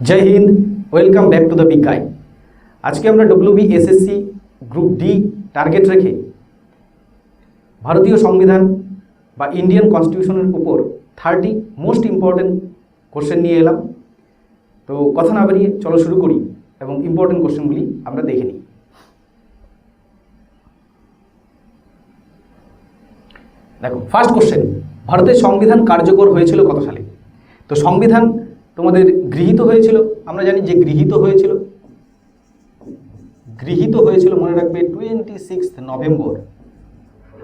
जय हिंद, welcome back to the big guide. आज के আমরা WBSSC গ্রুপ ডি টার্গেট রেখে ভারতীয় সংবিধান বা ইন্ডিয়ান কনস্টিটিউশনের উপর 30 মোস্ট ইম্পর্টেন্ট কোশ্চেন নিয়ে এলাম। তো কথা না বাড়িয়ে চলো শুরু করি এবং ইম্পর্টেন্ট কোশ্চেনগুলি আমরা দেখে নিই। দেখো, ফার্স্ট কোশ্চেন, ভারতের সংবিধান কার্যকর হয়েছিল কত সালে? তো সংবিধান তোমাদের গৃহীত হয়েছিল, আমরা জানি যে গৃহীত হয়েছিল মনে রাখবে 26 নভেম্বর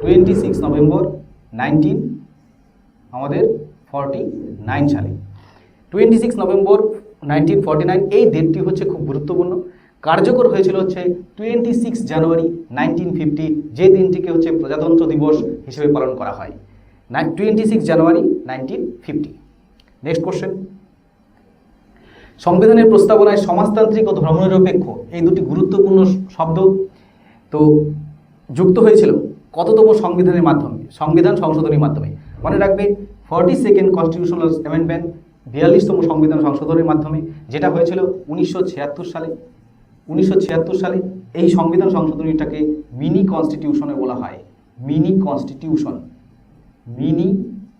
1949 সালে। 26 নভেম্বর 1949 এই ডেটটি হচ্ছে খুব গুরুত্বপূর্ণ। কার্যকর হয়েছিল হচ্ছে 26 জানুয়ারি 1950, যে দিনটিকে হচ্ছে প্রজাতন্ত্র দিবস হিসেবে পালন করা হয়, 26 জানুয়ারি 1950। নেক্সট কোশ্চেন, সংবিধানের প্রস্তাবনায় সমাজতান্ত্রিক ও ধর্মনিরপেক্ষ এই দুটি গুরুত্বপূর্ণ শব্দ তো যুক্ত হয়েছিল কততম সংবিধানের মাধ্যমে? সংবিধান সংশোধনীর মাধ্যমে। মনে রাখবে 42nd কনস্টিটিউশনাল অ্যামেন্ডমেন্ট, 42তম সংবিধান সংশোধনের মাধ্যমে, যেটা হয়েছিল 1976 সালে। 1976 সালে এই সংবিধান সংশোধনীটাকে মিনি কনস্টিটিউশনে বলা হয়, মিনি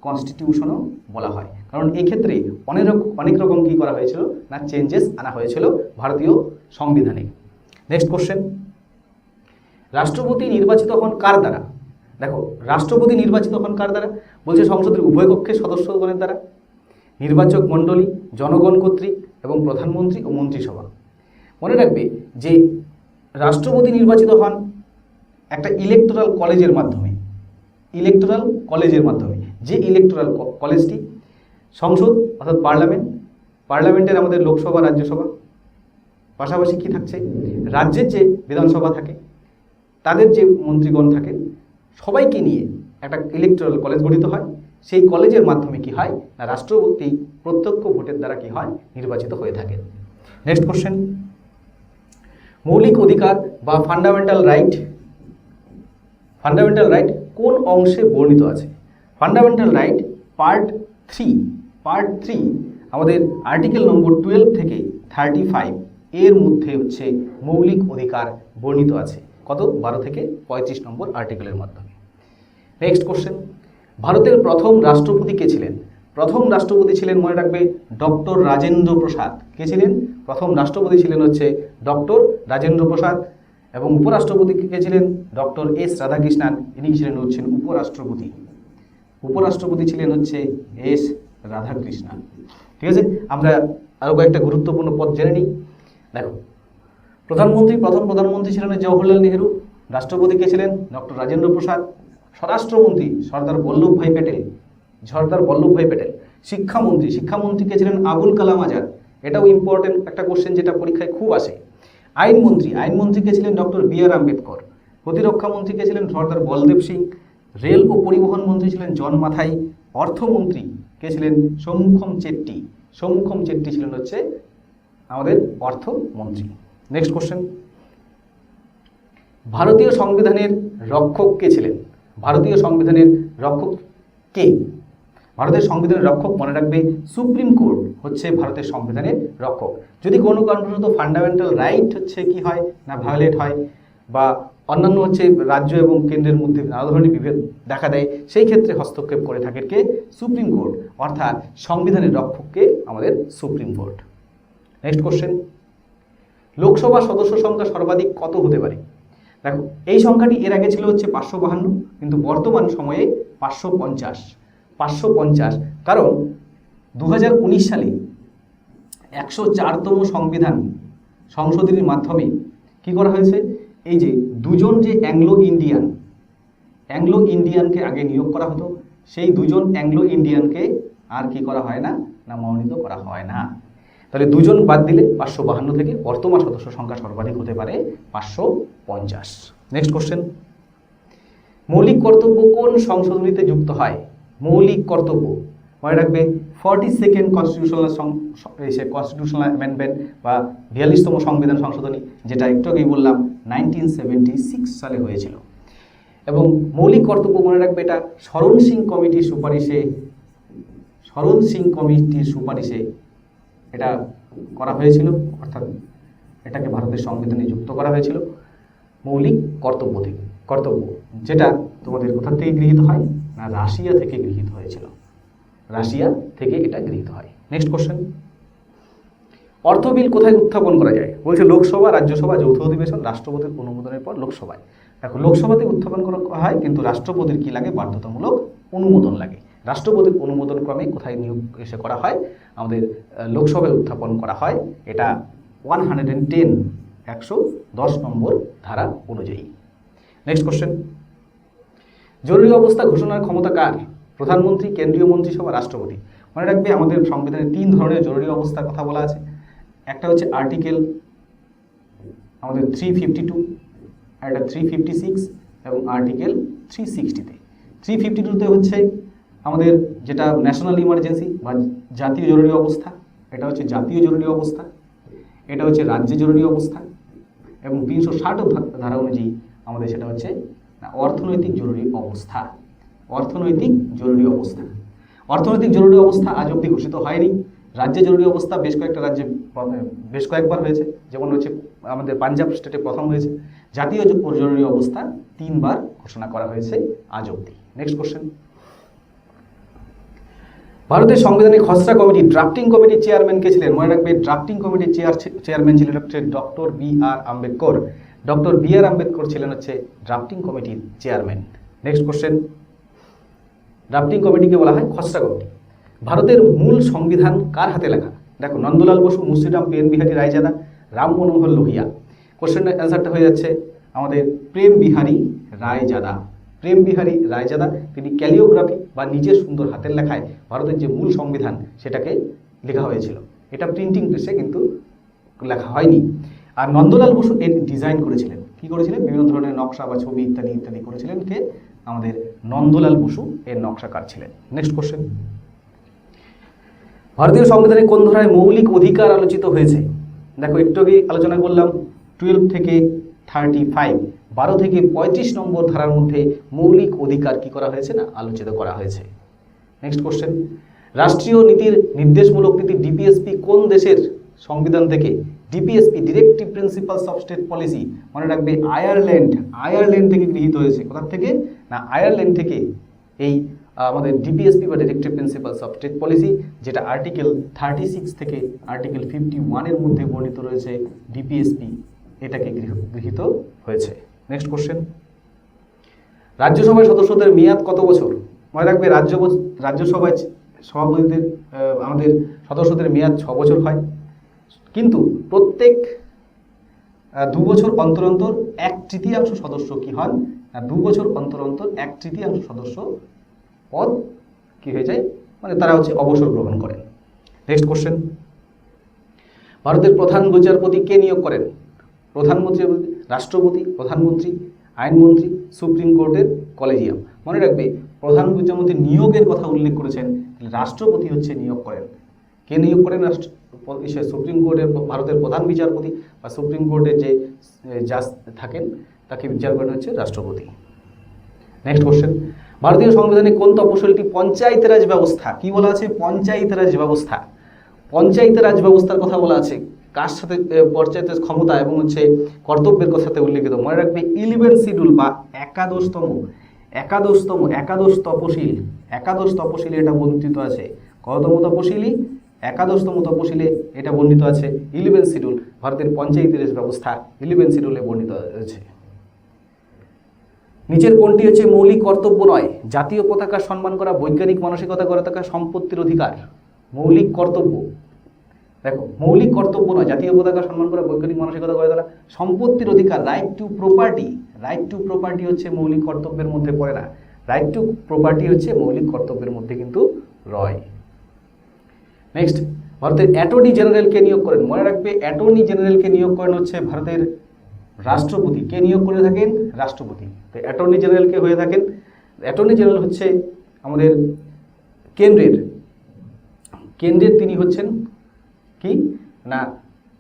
কনস্টিটিউশনও বলা হয়, কারণ এই ক্ষেত্রে অনেক রকম কী করা হয়েছিল না, চেঞ্জেস আনা হয়েছিল ভারতীয় সংবিধানে। নেক্সট কোশ্চেন, রাষ্ট্রপতি নির্বাচিত হন কার দ্বারা? দেখো, রাষ্ট্রপতি নির্বাচিত হন কার দ্বারা? বলছে সংসদের উভয় কক্ষের সদস্যগণের দ্বারা, নির্বাচক মণ্ডলী, জনগণ কর্তৃক এবং প্রধানমন্ত্রী ও মন্ত্রিসভা। মনে রাখবে যে রাষ্ট্রপতি নির্বাচিত হন একটা ইলেকটোরাল কলেজের মাধ্যমে, যে ইলেকটোরাল কলেজটি সংসদ অর্থাৎ পার্লামেন্টের আমাদের লোকসভা, রাজ্যসভা, পাশাপাশি কি থাকছে, রাজ্যের যে বিধানসভা থাকে, তাদের যে মন্ত্রীগণ থাকেন, সবাইকে নিয়ে একটা ইলেকটোরাল কলেজ গঠিত হয়। সেই কলেজের মাধ্যমে কি হয় না, রাষ্ট্রপতি প্রত্যক্ষ ভোটের দ্বারা কি হয়, নির্বাচিত হয়ে থাকে। নেক্সট কোশ্চেন, মৌলিক অধিকার বা ফান্ডামেন্টাল রাইট কোন অংশে বর্ণিত আছে? ফান্ডামেন্টাল রাইট পার্ট 3 আমাদের আর্টিকেল নম্বর 12 থেকে 35 এর মধ্যে হচ্ছে মৌলিক অধিকার বর্ণিত আছে। কত? 12 থেকে 35 নম্বর আর্টিকেলের মাধ্যমে। নেক্সট কোশ্চেন, ভারতের প্রথম রাষ্ট্রপতি কে ছিলেন? প্রথম রাষ্ট্রপতি ছিলেন, মনে রাখবে, ডক্টর রাজেন্দ্র প্রসাদ। কে ছিলেন? প্রথম রাষ্ট্রপতি ছিলেন হচ্ছে ডক্টর রাজেন্দ্র প্রসাদ। এবং উপরাষ্ট্রপতি কে ছিলেন? Doctor S Radhakrishnan. ইনি ছিলেন হচ্ছেন উপরাষ্ট্রপতি ছিলেন হচ্ছে এস রাধাকৃষ্ণান। ঠিক আছে, আমরা আরও কয়েকটা গুরুত্বপূর্ণ পদ জেনে নিই। দেখো, প্রথম প্রধানমন্ত্রী ছিলেন জওহরলাল নেহেরু। রাষ্ট্রপতি কে ছিলেন? ডক্টর রাজেন্দ্র প্রসাদ। স্বরাষ্ট্রমন্ত্রী সর্দার বল্লভভাই প্যাটেল। শিক্ষামন্ত্রী কে ছিলেন? আবুল কালাম আজাদ। এটাও ইম্পর্টেন্ট একটা কোশ্চেন, যেটা পরীক্ষায় খুব আসে। আইনমন্ত্রী কে ছিলেন? Doctor B R. আম্বেদকর। প্রতিরক্ষা মন্ত্রী কে ছিলেন? সর্দার বলদেব সিং। রেল ও পরিবহন মন্ত্রী ছিলেন জন মাথাই। অর্থমন্ত্রী কে ছিলেন? শম্মুখম চেট্টি ছিলেন হচ্ছে আমাদের অর্থমন্ত্রী। নেক্সট কোশ্চেন, ভারতীয় সংবিধানের রক্ষক কে ছিলেন? ভারতের সংবিধানের রক্ষক মনে রাখবে সুপ্রিম কোর্ট হচ্ছে ভারতের সংবিধানের রক্ষক। যদি কোনো কারণবশত ফান্ডামেন্টাল রাইট হচ্ছে কি হয় না, ভায়োলেট হয়, বা অন্যান্য হচ্ছে রাজ্য এবং কেন্দ্রের মধ্যে নানা ধরনের বিভেদ দেখা দেয়, সেই ক্ষেত্রে হস্তক্ষেপ করে থাকে কে? Supreme court. অর্থাৎ সংবিধানের রক্ষককে আমাদের supreme court. Next question, Lok Sabha সদস্য সংখ্যা সর্বাধিক কত হতে পারে? দেখো, এই সংখ্যাটি এর আগে ছিল হচ্ছে 552, কিন্তু বর্তমান সময়ে 550। কারণ 2019 সালে 104তম সংবিধান সংশোধনীর মাধ্যমে কি করা হয়েছে, এই যে দুজন যে অ্যাংলো ইন্ডিয়ানকে আগে নিয়োগ করা হতো, সেই দুজন অ্যাংলো ইন্ডিয়ানকে আর কি করা হয় না, মনোনীত করা হয় না। তাহলে দুজন বাদ দিলে 552 থেকে বর্তমান সদস্য সংখ্যা সর্বাধিক হতে পারে 550। নেক্সট কোশ্চেন, মৌলিক কর্তব্য কোন সংশোধনীতে যুক্ত হয়? মৌলিক কর্তব্য মনে রাখবে 42nd কনস্টিটিউশনাল অ্যামেন্ডমেন্ট বা 42তম সংবিধান সংশোধনী, যেটা একটু আগেই বললাম 1976 সালে হয়েছিল। এবং মৌলিক কর্তব্য মনে রাখবে এটা শরণ সিং কমিটির সুপারিশে এটা করা হয়েছিল, অর্থাৎ এটাকে ভারতের সংবিধানে যুক্ত করা হয়েছিল মৌলিক কর্তব্য থেকে। কর্তব্য যেটা তোমাদের কোথা থেকে গৃহীত হয় না, রাশিয়া থেকে গৃহীত হয়েছিল, রাশিয়া থেকে এটা গৃহীত হয়। নেক্সট কোশ্চেন, অর্থ বিল কোথায় উত্থাপন করা যায়? বলছে লোকসভা, রাজ্যসভা, যৌথ অধিবেশন, রাষ্ট্রপতির অনুমোদনের পর লোকসভায়। দেখো লোকসভাতে উত্থাপন করা হয়, কিন্তু রাষ্ট্রপতির কি লাগে, বাধ্যতামূলক অনুমোদন লাগে। রাষ্ট্রপতির অনুমোদন ক্রমে কোথায় নিয়োগ এসে করা হয়, আমাদের লোকসভায় উত্থাপন করা হয়, এটা 110 110 নম্বর ধারা অনুযায়ী। নেক্সট কোশ্চেন, জরুরি অবস্থা ঘোষণার ক্ষমতা কার? প্রধানমন্ত্রী, কেন্দ্রীয় মন্ত্রিসভা, রাষ্ট্রপতি। মনে রাখবে আমাদের সংবিধানে 3 ধরনের জরুরি অবস্থার কথা বলা আছে। একটা হচ্ছে আর্টিকেল আমাদের 352, একটা 356 এবং আর্টিকেল 360-তে। 352-তে হচ্ছে আমাদের যেটা ন্যাশনাল ইমার্জেন্সি বা জাতীয় জরুরি অবস্থা, এটা হচ্ছে জাতীয় জরুরি অবস্থা, এটা হচ্ছে রাজ্যে জরুরি অবস্থা, এবং 360 ধারা অনুযায়ী আমাদের সেটা হচ্ছে অর্থনৈতিক জরুরি অবস্থা। অর্থনৈতিক জরুরি অবস্থা, অর্থনৈতিক জরুরি অবস্থা আজ অবধি ঘোষিত হয়নি। রাজ্যে জরুরি অবস্থা বেশ কয়েকটা রাজ্যে বেশ কয়েকবার হয়েছে, যেমন হচ্ছে আমাদের পাঞ্জাব স্টেটে প্রথম হয়েছে। জাতীয় জরুরি অবস্থা 3 বার ঘোষণা করা হয়েছে আজ অবধি। নেক্সট কোশ্চেন, ভারতের সংবিধানে খসড়া কমিটি ড্রাফটিং কমিটির চেয়ারম্যান কে ছিলেন? মনে রাখবে ড্রাফটিং কমিটির চেয়ারম্যান ছিলেন হচ্ছে doctor B.R. Ambedkar. Doctor B.R. Ambedkar ছিলেন হচ্ছে ড্রাফটিং কমিটির চেয়ারম্যান। নেক্সট কোশ্চেন, ড্রাফটিং কমিটিকে বলা হয় খসড়া কমিটি। ভারতের মূল সংবিধান কার হাতে লেখা? দেখো নন্দলাল বসু, মুন্সিরাম, PN বিহারী রায়জাদা, রাম মনোহর লোহিয়া। কোশ্চেনের অ্যান্সারটা হয়ে যাচ্ছে আমাদের প্রেম বিহারী রায়জাদা। প্রেম বিহারী রায়জাদা তিনি ক্যালিওগ্রাফি বা নিজের সুন্দর হাতের লেখায় ভারতের যে মূল সংবিধান সেটাকে লেখা হয়েছিল। এটা প্রিন্টিং প্রেসে কিন্তু লেখা হয়নি। আর নন্দলাল বসু এর ডিজাইন করেছিলেন। কি করেছিলেন? বিভিন্ন ধরনের নকশা বা ছবি ইত্যাদি ইত্যাদি করেছিলেন কে? আমাদের নন্দলাল বসু এর নকশাকার ছিলেন। নেক্সট কোশ্চেন, ভারতীয় সংবিধানে কোন ধারায় মৌলিক অধিকার আলোচিত হয়েছে? দেখো একটু আগে আলোচনা করলাম 12 থেকে 35, 12 থেকে 35 নম্বর ধারার মধ্যে মৌলিক অধিকার কি করা হয়েছে না, আলোচিত করা হয়েছে। নেক্সট কোশ্চেন, রাষ্ট্রীয় নীতির নির্দেশমূলক নীতি ডিপিএসপি কোন দেশের সংবিধান থেকে? DPSP directive principles of state policy, মনে রাখবে আয়ারল্যান্ড, আয়ারল্যান্ড থেকে গৃহীত হয়েছে। কোথা থেকে না, আয়ারল্যান্ড থেকে এই আমাদের ডিপিএসপি বা directive principles of state policy, যেটা আর্টিকেল 36 থেকে আর্টিকেল 51-এর মধ্যে বর্ণিত রয়েছে ডিপিএসপি, এটাকে গৃহীত হয়েছে। নেক্সট কোশ্চেন, রাজ্যসভার সদস্যদের মেয়াদ কত বছর? মনে রাখবে রাজ্যসভায় সভাপতিদের আমাদের সদস্যদের মেয়াদ 6 বছর হয়, কিন্তু প্রত্যেক 2 বছর অন্তর অন্তর 1/3 সদস্য কি হন না, 2 বছর অন্তর অন্তর 1/3 সদস্য পদ কি হয়ে যায়, মানে তারা হচ্ছে অবসর গ্রহণ করেন। নেক্সট কোশ্চেন, ভারতের প্রধান বিচারপতি কে নিয়োগ করেন? প্রধানমন্ত্রী, রাষ্ট্রপতি, প্রধানমন্ত্রী, আইনমন্ত্রী, সুপ্রিম কোর্টের কলেজিয়াম। মনে রাখবে প্রধান বিচারপতি নিয়োগের কথা উল্লেখ করেছেন, রাষ্ট্রপতি হচ্ছে নিয়োগ করেন। কে নিয়োগ করেন? সুপ্রিম কোর্টের ভারতের প্রধান বিচারপতি বা সুপ্রিম কোর্টের যে জাজ থাকেন তাকে বিচার করেন হচ্ছে রাষ্ট্রপতি। নেক্সট কোশ্চেন, ভারতীয় সংবিধানে কোন তপশিলটি পঞ্চায়েত রাজ ব্যবস্থা? কি বলা আছে? পঞ্চায়েত রাজ ব্যবস্থা। পঞ্চায়েত রাজ ব্যবস্থার কথা বলা আছে, কার সাথে? পঞ্চায়েতের ক্ষমতা এবং হচ্ছে কর্তব্যের কথাতে উল্লেখিত। মনে রাখবে 11 শিডিউল বা একাদশ তপশিল, একাদশ তপশিলে এটা বর্ণিত আছে। কততম তপশিলি? একাদশতম তপশিলে এটা বর্ণিত আছে। 11 শিডিউল ভারতের পঞ্চায়েত রাজ ব্যবস্থা 11 শিডিউলে বর্ণিত আছে। নিচের কোনটি হচ্ছে মৌলিক কর্তব্য নয়? জাতীয় পতাকা সম্মান করা, বৈজ্ঞানিক মানসিকতা গড়ে থাকা, সম্পত্তির অধিকার। মৌলিক কর্তব্য, দেখো মৌলিক কর্তব্য নয় জাতীয় পতাকা সম্মান করা, বৈজ্ঞানিক মানসিকতা গড়ে তোলা, সম্পত্তির অধিকার, right two property. Right two property হচ্ছে মৌলিক কর্তব্যের মধ্যে পড়ে না, রাইট টু প্রপার্টি হচ্ছে মৌলিক কর্তব্যের মধ্যে কিন্তু রয়। নেক্সট, ভারতের অ্যাটর্নি জেনারেলকে নিয়োগ করেন। মনে রাখবে অ্যাটর্নি জেনারেলকে নিয়োগ করেন হচ্ছে ভারতের রাষ্ট্রপতি। কে নিয়োগ করে থাকেন? রাষ্ট্রপতি। তো অ্যাটর্নি জেনারেলকে হয়ে থাকেন, অ্যাটর্নি জেনারেল হচ্ছে আমাদের কেন্দ্রের তিনি হচ্ছেন কি না,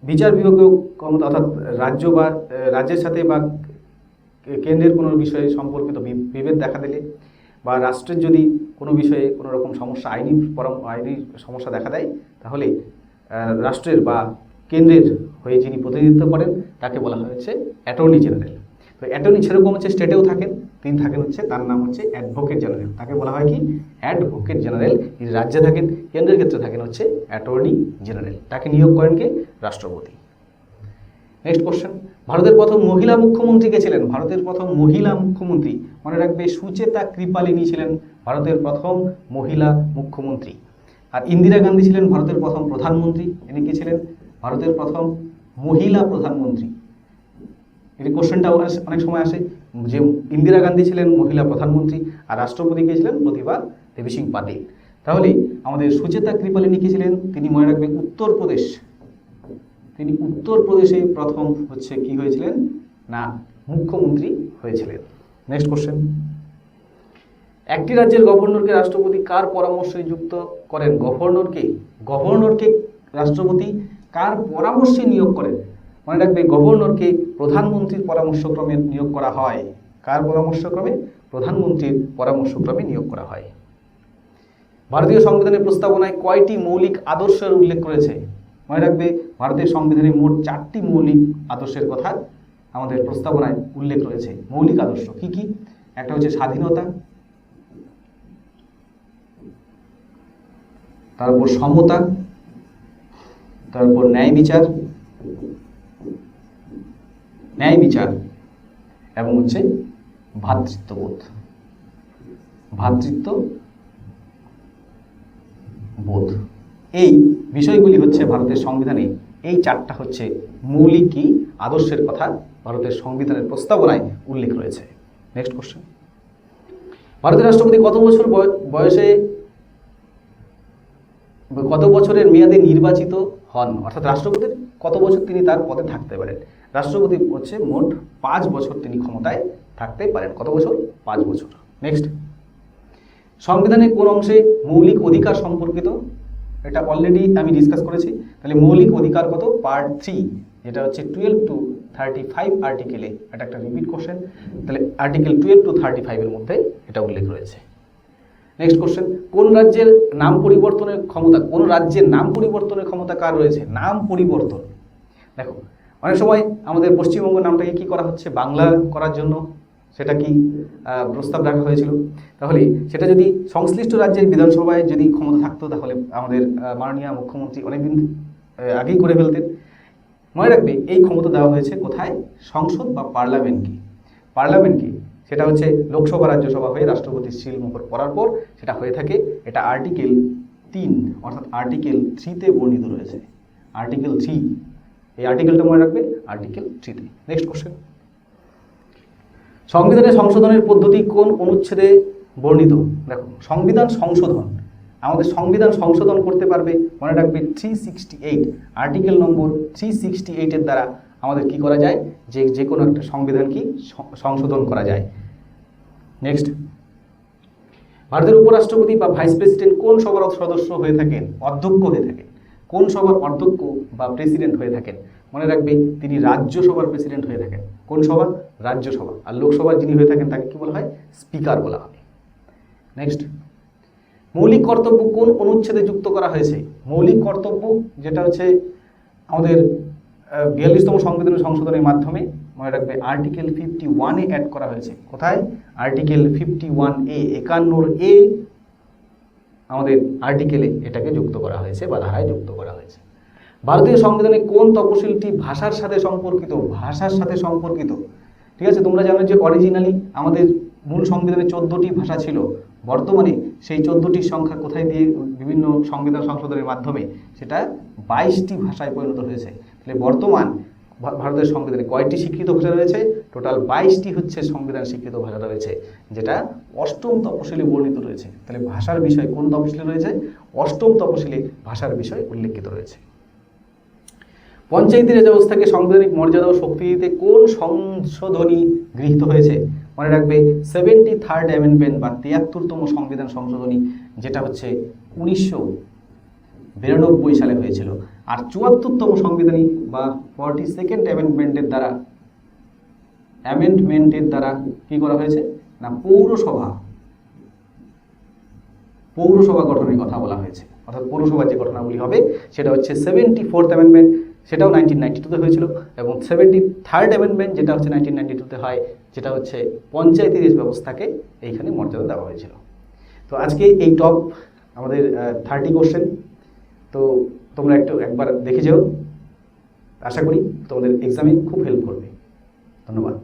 বিচার বিভাগীয় ক্ষমতা, অর্থাৎ রাজ্য বা রাজ্যের সাথে বা কেন্দ্রের কোনো বিষয়ে সম্পর্কিত বিভেদ দেখা দিলে বা রাষ্ট্রের যদি কোনো বিষয়ে কোনো রকম সমস্যা, আইনি সমস্যা দেখা দেয়, তাহলে রাষ্ট্রের বা কেন্দ্রের হয়ে যিনি প্রতিনিধিত্ব করেন তাকে বলা হয়েছে অ্যাটর্নি জেনারেল। তো অ্যাটর্নি সেরকম হচ্ছে স্টেটেও থাকেন, তিনি থাকেন হচ্ছে, তার নাম হচ্ছে অ্যাডভোকেট জেনারেল, তাকে বলা হয় কি অ্যাডভোকেট জেনারেল। তিনি রাজ্যে থাকেন, কেন্দ্রের ক্ষেত্রে থাকেন হচ্ছে অ্যাটর্নি জেনারেল, তাকে নিয়োগ করেন কে রাষ্ট্রপতি। নেক্সট কোশ্চেন, ভারতের প্রথম মহিলা মুখ্যমন্ত্রী কে ছিলেন? ভারতের প্রথম মহিলা মুখ্যমন্ত্রী মনে রাখবে সুচেতা কৃপালিনী ছিলেন ভারতের প্রথম মহিলা মুখ্যমন্ত্রী। আর ইন্দিরা গান্ধী ছিলেন ভারতের প্রথম প্রধানমন্ত্রী, ইনি কি ছিলেন ভারতের প্রথম মহিলা প্রধানমন্ত্রী। এই কোশ্চেনটা অনেক সময় আসে যে ইন্দিরা গান্ধী ছিলেন মহিলা প্রধানমন্ত্রী আর রাষ্ট্রপতি কে ছিলেন প্রতিভা দেবী সিং পাতিল। তাহলে আমাদের সুচেতা কৃপালিনী কি ছিলেন? তিনি মনে রাখবে উত্তরপ্রদেশ, তিনি উত্তরপ্রদেশে প্রথম হচ্ছে কি হয়েছিলেন না মুখ্যমন্ত্রী হয়েছিলেন। নেক্সট কোশ্চেন, একটি রাজ্যের গভর্নরকে রাষ্ট্রপতি কার পরামর্শে যুক্ত করেন? গভর্নরকে রাষ্ট্রপতি কার পরামর্শে নিয়োগ করেন? মনে রাখবে গভর্নরকে প্রধানমন্ত্রীর পরামর্শক্রমে নিয়োগ করা হয়। কার পরামর্শক্রমে? প্রধানমন্ত্রীর পরামর্শক্রমে নিয়োগ করা হয়। ভারতীয় সংবিধানের প্রস্তাবনায় কয়টি মৌলিক আদর্শের উল্লেখ করেছে? মনে রাখবে ভারতের সংবিধানে মোট 4টি মৌলিক আদর্শের কথা আমাদের প্রস্তাবনায় উল্লেখ রয়েছে। মৌলিক আদর্শ কি কি? একটা হচ্ছে স্বাধীনতা, তারপর সমতা, তারপর ন্যায় বিচার এবং হচ্ছে ভ্রাতৃত্ববোধ। এই বিষয়গুলি হচ্ছে ভারতের সংবিধানে, এই 4টা হচ্ছে মৌলিক কি আদর্শের কথা ভারতের সংবিধানের প্রস্তাবনায় উল্লেখ রয়েছে। নেক্সট কোশ্চেন, ভারতের রাষ্ট্রপতি কত বছর বয়সে কত বছরের মেয়াদে নির্বাচিত হন? অর্থাৎ রাষ্ট্রপতির কত বছর তিনি তার পদে থাকতে পারেন? রাষ্ট্রপতি হচ্ছে মোট 5 বছর তিনি ক্ষমতায় থাকতে পারেন। কত বছর? 5 বছর। নেক্সট, সংবিধানের কোন অংশে মৌলিক অধিকার সম্পর্কিত? এটা অলরেডি আমি ডিসকাস করেছি। তাহলে মৌলিক অধিকার কত? পার্ট 3, যেটা হচ্ছে 12 to 35 আর্টিকেলে। এটা একটা রিপিট কোশ্চেন। তাহলে আর্টিকেল 12 to 35 এর মধ্যে এটা উল্লেখ রয়েছে। নেক্সট কোশ্চেন, কোন রাজ্যের নাম পরিবর্তনের ক্ষমতা কার রয়েছে? নাম পরিবর্তন। দেখো অনেক সময় আমাদের পশ্চিমবঙ্গ নামটাকে কি করা হচ্ছে? বাংলা করার জন্য সেটা কি প্রস্তাব রাখা হয়েছিল। তাহলে সেটা যদি সংশ্লিষ্ট রাজ্যের বিধানসভায় যদি ক্ষমতা থাকতো তাহলে আমাদের মাননীয় মুখ্যমন্ত্রী অনেকদিন আগেই করে ফেলতেন। মনে রাখবে এই ক্ষমতা দেওয়া হয়েছে কোথায়? সংসদ বা পার্লামেন্টকে। সেটা হচ্ছে লোকসভা রাজ্যসভা হয়ে রাষ্ট্রপতির সিল মোহর পড়ার পর সেটা হয়ে থাকে। এটা আর্টিকেল 3 অর্থাৎ আর্টিকেল 3-তে বর্ণিত রয়েছে। আর্টিকেল 3, এই আর্টিকেলটা মনে রাখবে, আর্টিকেল 3-তে। নেক্সট কোশ্চেন, সংবিধানের সংশোধনের পদ্ধতি কোন অনুচ্ছেদে বর্ণিত? দেখো সংবিধান সংশোধন, আমাদের সংবিধান সংশোধন করতে পারবে মনে রাখবে 368, আর্টিকেল নম্বর 368 এর দ্বারা আমাদের কি করা যায়? যে কোনো একটা সংবিধান কি সংশোধন করা যায়। নেক্সট, ভারতের উপরাষ্ট্রপতি বা ভাইস প্রেসিডেন্ট কোন সভার সদস্য হয়ে থাকেন? অধ্যক্ষ হয়ে থাকেন। কোন সভার অধ্যক্ষ বা প্রেসিডেন্ট হয়ে থাকেন? মনে রাখবে তিনি রাজ্যসভার প্রেসিডেন্ট হয়ে থাকেন। কোন সভা? রাজ্যসভা। আর লোকসভার যিনি হয়ে থাকেন তাকে কি বলা হয়? স্পিকার বলা হয়। নেক্সট, মৌলিক কর্তব্য কোন অনুচ্ছেদে যুক্ত করা হয়েছে? মৌলিক কর্তব্য যেটা হচ্ছে আমাদের 42তম সংবিধানের সংশোধনের মাধ্যমে মনে রাখবে আর্টিকেল 51-এ অ্যাড করা হয়েছে। কোথায়? আর্টিকেল 51A, 51A আমাদের আর্টিকেলে এটাকে যুক্ত করা হয়েছে বা ধারায় যুক্ত করা হয়েছে। ভারতীয় সংবিধানে কোন তপশিলটি ভাষার সাথে সম্পর্কিত? ঠিক আছে, তোমরা জানো যে অরিজিনালি আমাদের মূল সংবিধানে 14টি ভাষা ছিল। বর্তমানে সেই 14টির সংখ্যা কোথায় দিয়ে বিভিন্ন সংবিধান সংশোধনের মাধ্যমে সেটা 22টি ভাষায় পরিণত হয়েছে। তাহলে বর্তমান ভারতের সংবিধানে কয়টি স্বীকৃত ভাষা রয়েছে? টোটাল 22টি হচ্ছে সংবিধান স্বীকৃত ভাষা রয়েছে, যেটা 8ম তপশিলে বর্ণিত রয়েছে। তাহলে ভাষার বিষয় কোন তপশিলে রয়েছে? 8ম তপশিলে ভাষার বিষয় উল্লেখিত রয়েছে। পঞ্চায়েতি রাজ ব্যবস্থাকে সাংবিধানিক মর্যাদা ও শক্তি দিতে কোন সংশোধনী গৃহীত হয়েছে? মনে রাখবে 73rd অ্যামেন্ডমেন্ট বা 73তম সংবিধান সংশোধনী, যেটা হচ্ছে 1992 সালে হয়েছিল। আর 74তম সংবিধানী বা 42nd অ্যামেন্ডমেন্টের দ্বারা কি করা হয়েছে না পৌরসভা গঠনের কথা বলা হয়েছে। অর্থাৎ পৌরসভার যে ঘটনাবলী হবে সেটা হচ্ছে 74th অ্যামেন্ডমেন্ট, সেটাও 1992-তে হয়েছিল, এবং 73rd অ্যামেন্ডমেন্ট যেটা হচ্ছে 1992-তে হয়, যেটা হচ্ছে পঞ্চায়েতি রাজ ব্যবস্থাকে এইখানে মর্যাদা দেওয়া হয়েছিল। তো আজকে এই টপ আমাদের 30 কোশ্চেন, তো তোমরা একবার দেখে যেও, আশা করি তোমাদের এক্সামে খুব হেল্প করবে। ধন্যবাদ।